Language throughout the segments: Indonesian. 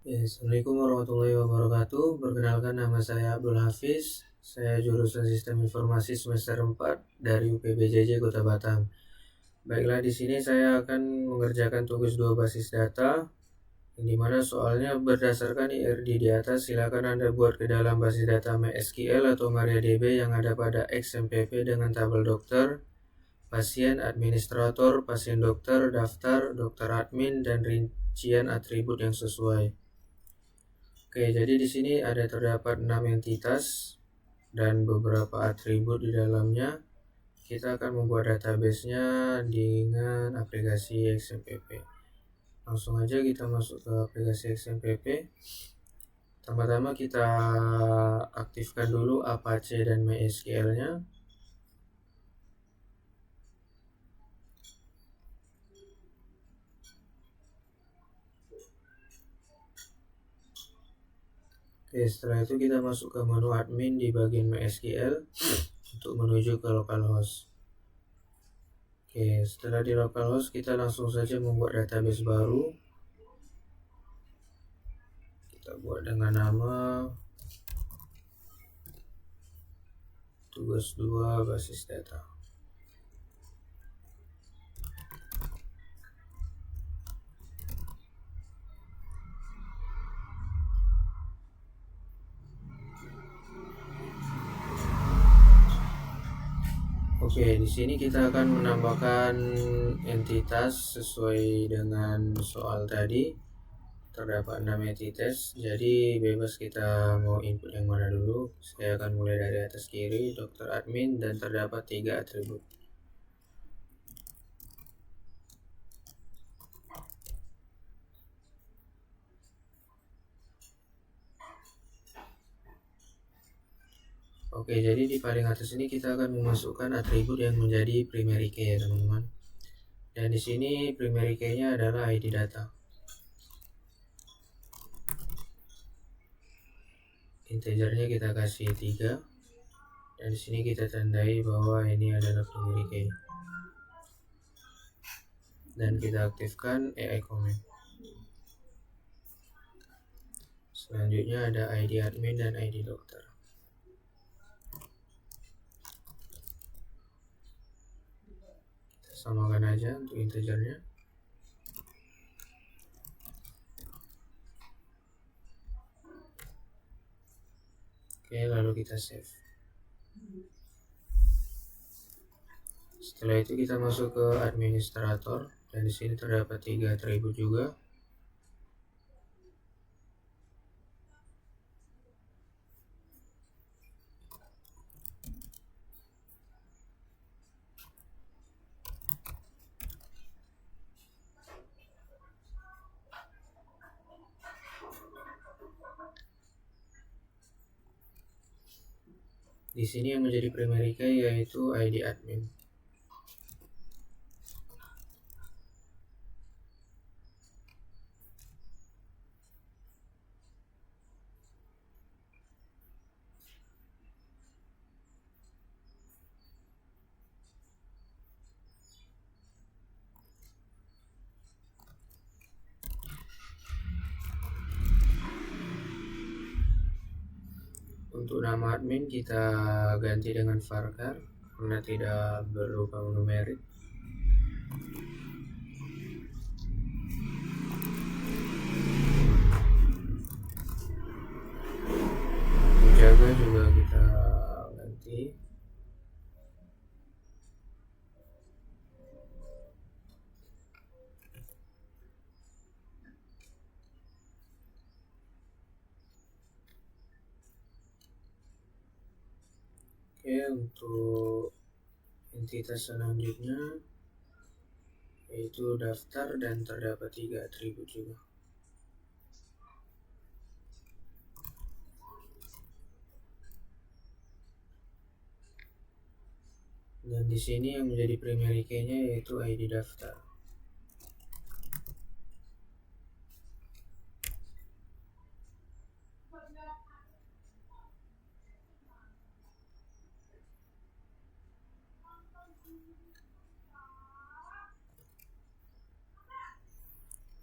Ya, Assalamualaikum warahmatullahi wabarakatuh. Perkenalkan, nama saya Abdul Hafiz. Saya jurusan Sistem Informasi semester 4 dari UPBJJ Kota Batam. Baiklah, di sini saya akan mengerjakan tugas 2 basis data, yang dimana soalnya berdasarkan IRD di atas. Silakan Anda buat ke dalam basis data MySQL atau MariaDB yang ada pada XMPP dengan tabel dokter, pasien, administrator, pasien dokter, daftar, dokter admin, dan rincian atribut yang sesuai. Oke, jadi di sini ada terdapat 6 entitas dan beberapa atribut di dalamnya. Kita akan membuat database-nya dengan aplikasi XMPP. Langsung aja kita masuk ke aplikasi XMPP. Pertama-tama kita aktifkan dulu Apache dan MySQL-nya. Oke, setelah itu kita masuk ke menu admin di bagian MySQL untuk menuju ke localhost. Oke, setelah di localhost kita langsung saja membuat database baru. Kita buat dengan nama tugas 2 basis data. Oke, di sini kita akan menambahkan entitas sesuai dengan soal tadi. Terdapat 6 entitas, jadi bebas kita mau input yang mana dulu. Saya akan mulai dari atas kiri, dokter admin, dan terdapat 3 atribut. Oke, jadi di paling atas ini kita akan memasukkan atribut yang menjadi primary key ya teman-teman. Dan di sini primary key-nya adalah ID data. Integernya kita kasih 3. Dan di sini kita tandai bahwa ini adalah primary key. Dan kita aktifkan AI comment. Selanjutnya ada ID admin dan ID dokter. Kita samakan aja untuk integernya. Oke, lalu kita save. Setelah itu kita masuk ke administrator, dan di sini terdapat 3 atribut juga. Di sini yang menjadi primary key yaitu ID admin. Untuk nama admin kita ganti dengan varchar karena tidak berupa numerik. Penjaga juga kita ganti. Oke, untuk entitas selanjutnya yaitu daftar dan terdapat 3 atribut juga. Dan di sini yang menjadi primary key-nya yaitu ID daftar.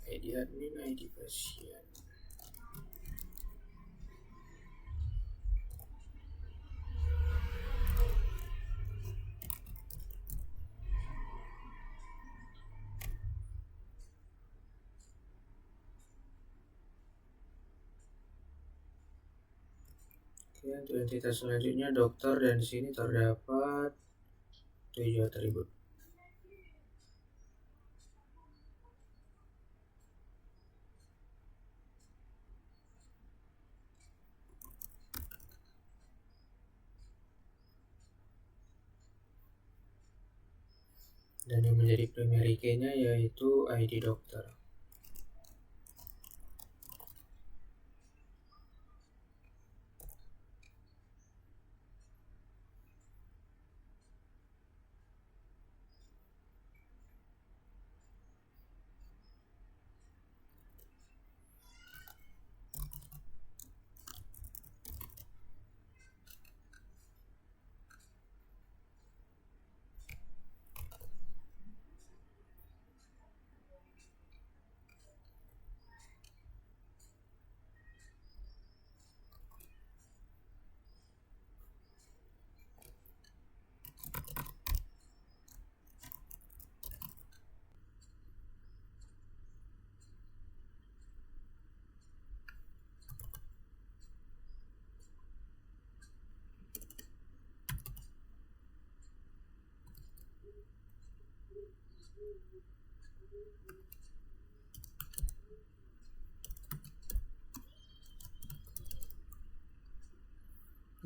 ID admin, ID pasien. Oke, untuk entitas selanjutnya dokter, dan di sini terdapat 7 atribut. Dan yang menjadi primary key-nya yaitu ID dokter.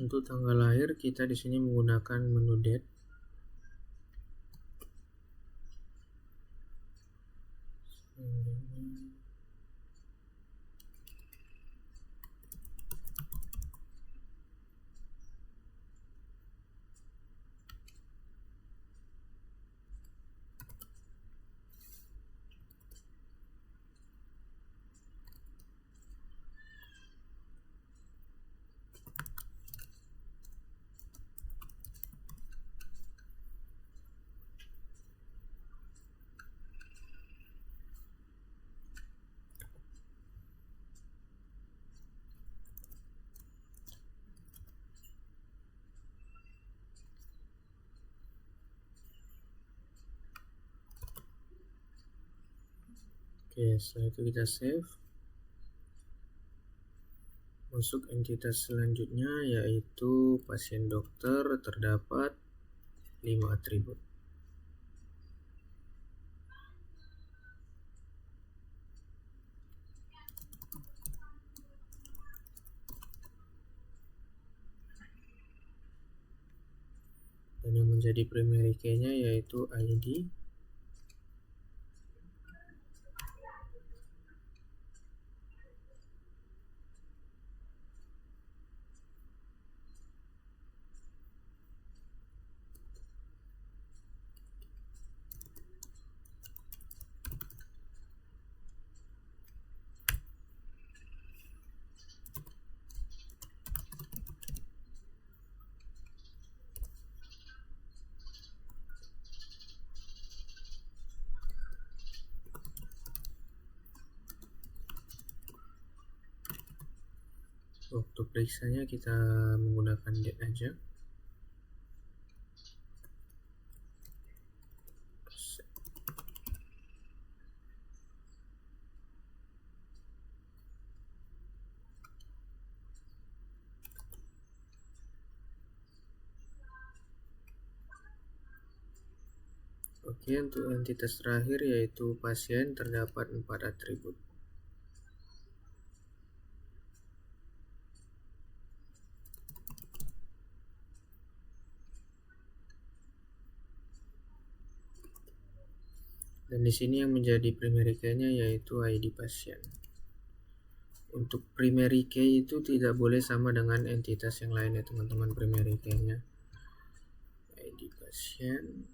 Untuk tanggal lahir kita di sini menggunakan menu date. Oke, setelah itu kita save. Masuk entitas selanjutnya yaitu pasien dokter, terdapat 5 atribut. Dan yang menjadi primary key-nya yaitu ID. Waktu periksanya kita menggunakan date aja. Oke, untuk entitas terakhir yaitu pasien, terdapat 4 atribut. Dan di sini yang menjadi primary key-nya yaitu ID pasien. Untuk primary key itu tidak boleh sama dengan entitas yang lain ya teman-teman. Primary key-nya ID pasien.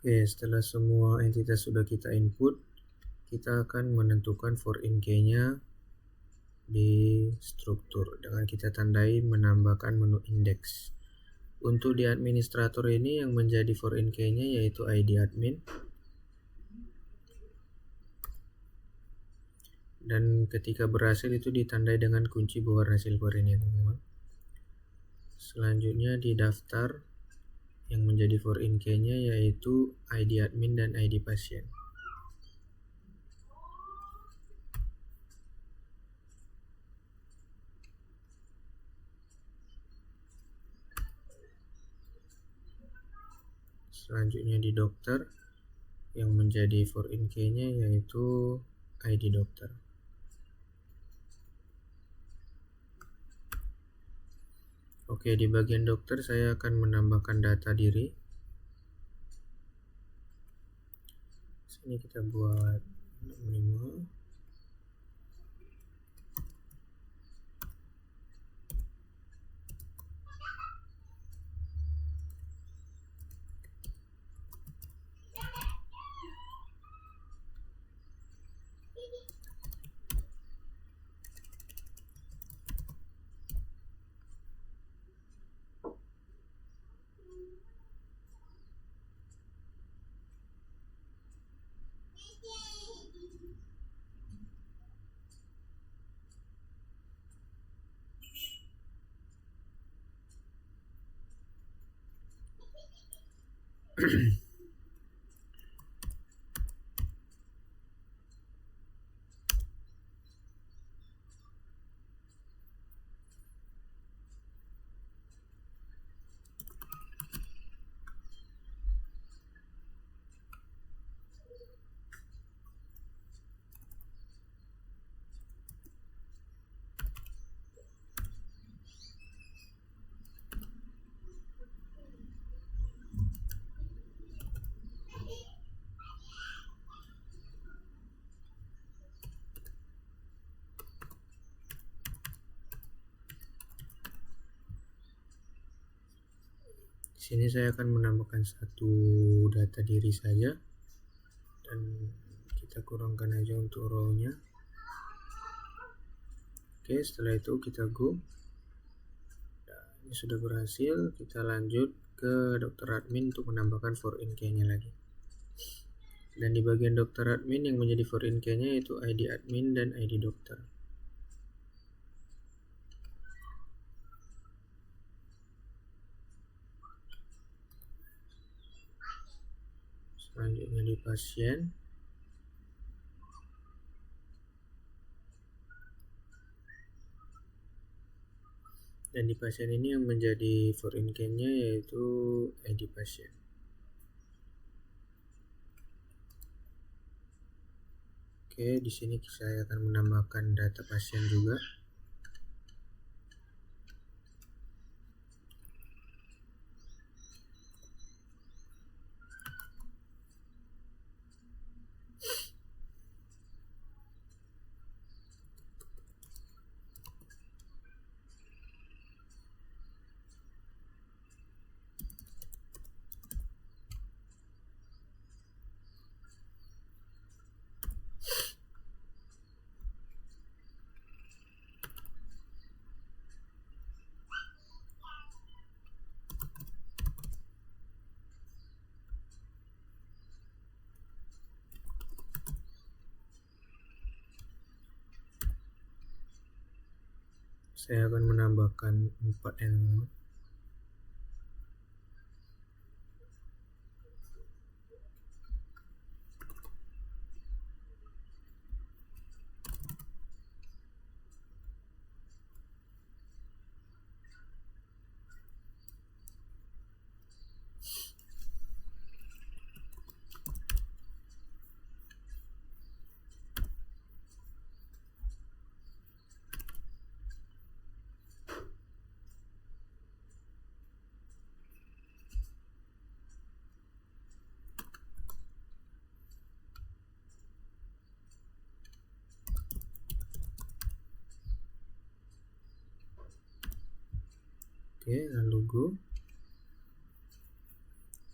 Oke, setelah semua entitas sudah kita input, kita akan menentukan for in key-nya di struktur dengan kita tandai menambahkan menu indeks. Untuk di administrator ini yang menjadi for in key-nya yaitu ID admin. Dan ketika berhasil itu ditandai dengan kunci berwarna silver ini, teman-teman. Selanjutnya di daftar yang menjadi for in key-nya yaitu ID admin dan ID pasien. Selanjutnya di dokter yang menjadi for in key-nya yaitu ID dokter. Oke, di bagian dokter saya akan menambahkan data diri. Sini kita buat 65. Di sini saya akan menambahkan satu data diri saja dan kita kurangkan aja untuk row-nya. Oke, setelah itu kita go. Nah, ini sudah berhasil. Kita lanjut ke dokter admin untuk menambahkan for in key-nya lagi. Dan di bagian dokter admin yang menjadi for in key-nya yaitu ID admin dan ID dokter. Selanjutnya di pasien. Dan di pasien ini yang menjadi for in key-nya yaitu ID pasien. Oke, di sini saya akan menambahkan data pasien juga. Saya akan menambahkan 4 yang Oke, lalu go.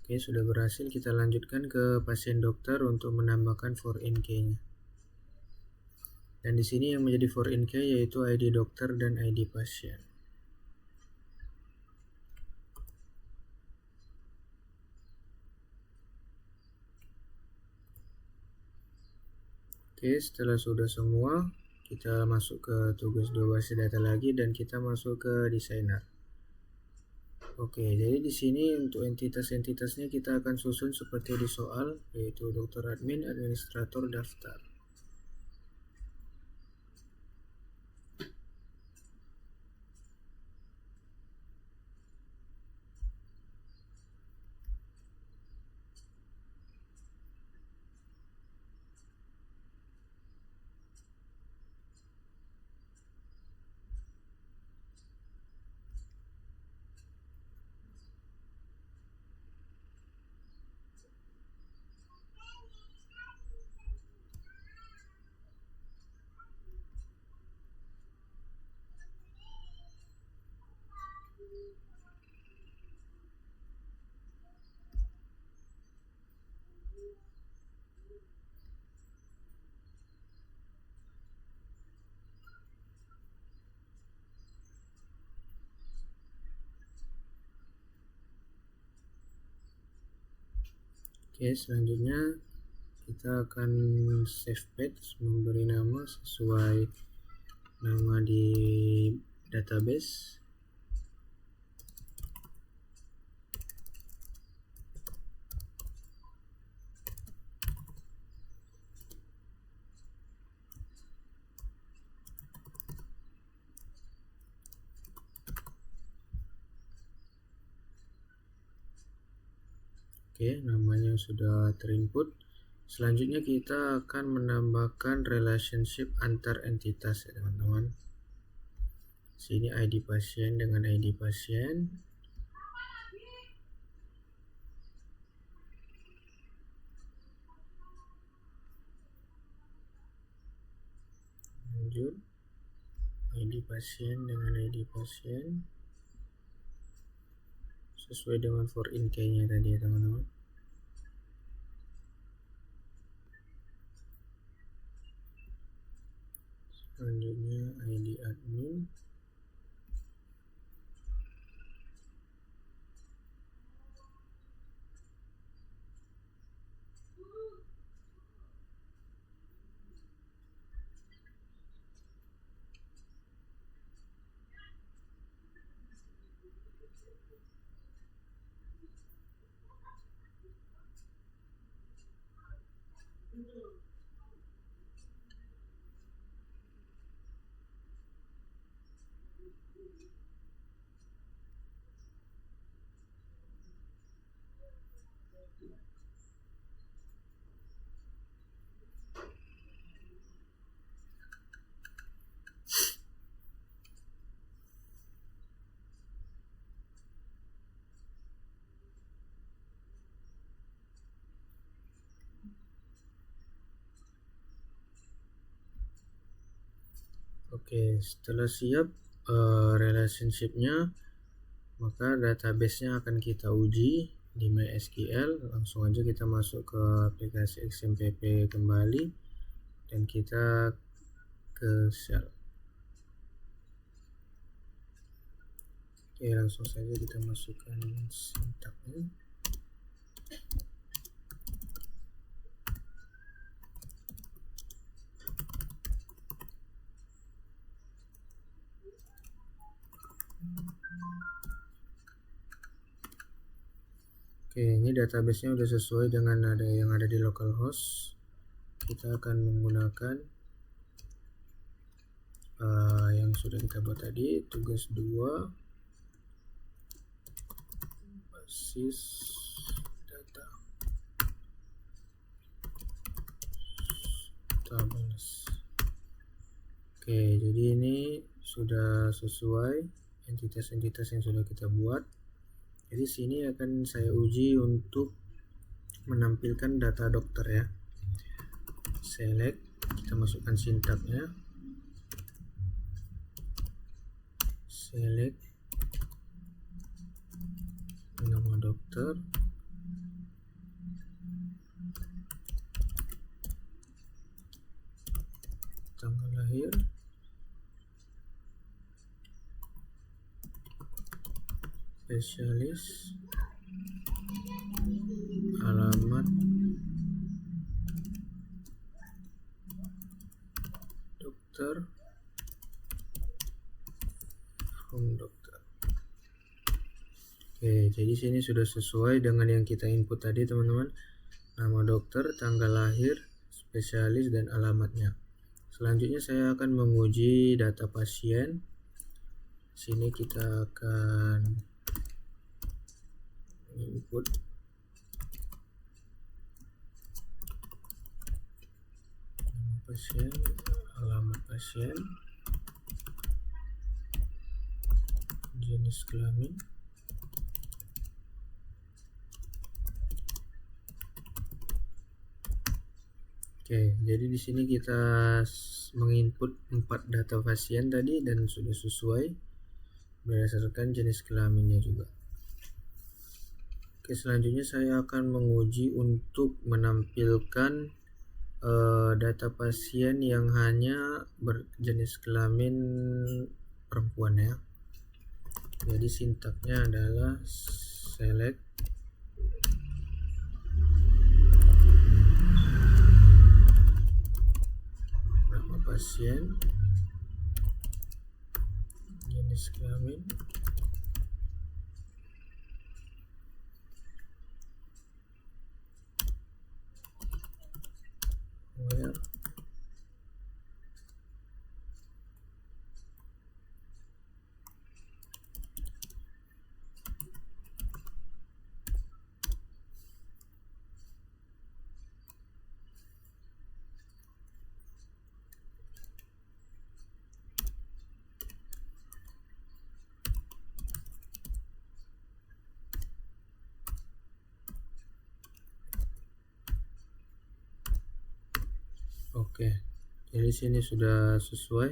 Oke, sudah berhasil. Kita lanjutkan ke pasien dokter untuk menambahkan foreign key-nya. Dan di sini yang menjadi foreign key yaitu ID dokter dan ID pasien. Oke, setelah sudah semua, kita masuk ke tugas 2 basis data lagi dan kita masuk ke desainer. Oke, jadi di sini untuk entitas-entitasnya kita akan susun seperti di soal, yaitu dokter admin, administrator, daftar. Oke, selanjutnya kita akan save page, memberi nama sesuai nama di database. Oke, namanya sudah terinput. Selanjutnya kita akan menambahkan relationship antar entitas ya teman-teman. Sini ID pasien dengan ID pasien. Lanjut, ID pasien dengan ID pasien. Sesuai dengan foreign key-nya tadi ya teman-teman. Selanjutnya ID admin. Oke, setelah siap relationship-nya, maka database-nya akan kita uji di MySQL. Langsung aja kita masuk ke aplikasi XMPP kembali dan kita ke shell. Oke, langsung saja kita masukkan sintaknya. Oke, ini database-nya udah sesuai dengan yang ada di localhost. Kita akan menggunakan yang sudah kita buat tadi, tugas 2 basis data tables. Oke, jadi ini sudah sesuai entitas-entitas yang sudah kita buat. Jadi sini akan saya uji untuk menampilkan data dokter ya. Select, kita masukkan sintaknya. Select nama dokter, lahir, spesialis, alamat, dokter, dokter. Oke, jadi sini sudah sesuai dengan yang kita input tadi, teman-teman. Nama dokter, tanggal lahir, spesialis, dan alamatnya. Selanjutnya saya akan menguji data pasien. Sini kita akan input nama pasien, alamat pasien, jenis kelamin, Oke, jadi di sini kita menginput 4 data pasien tadi dan sudah sesuai berdasarkan jenis kelaminnya juga. Oke, selanjutnya saya akan menguji untuk menampilkan data pasien yang hanya berjenis kelamin perempuan ya. Jadi sintaknya adalah select nama pasien, jenis kelamin, where, Oke, jadi sini sudah sesuai.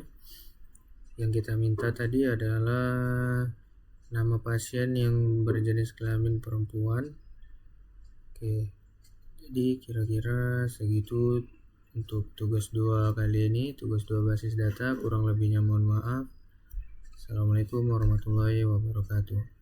Yang kita minta tadi adalah nama pasien yang berjenis kelamin perempuan. Oke, jadi kira-kira segitu untuk tugas 2 kali ini, tugas 2 basis data. Kurang lebihnya mohon maaf. Assalamualaikum warahmatullahi wabarakatuh.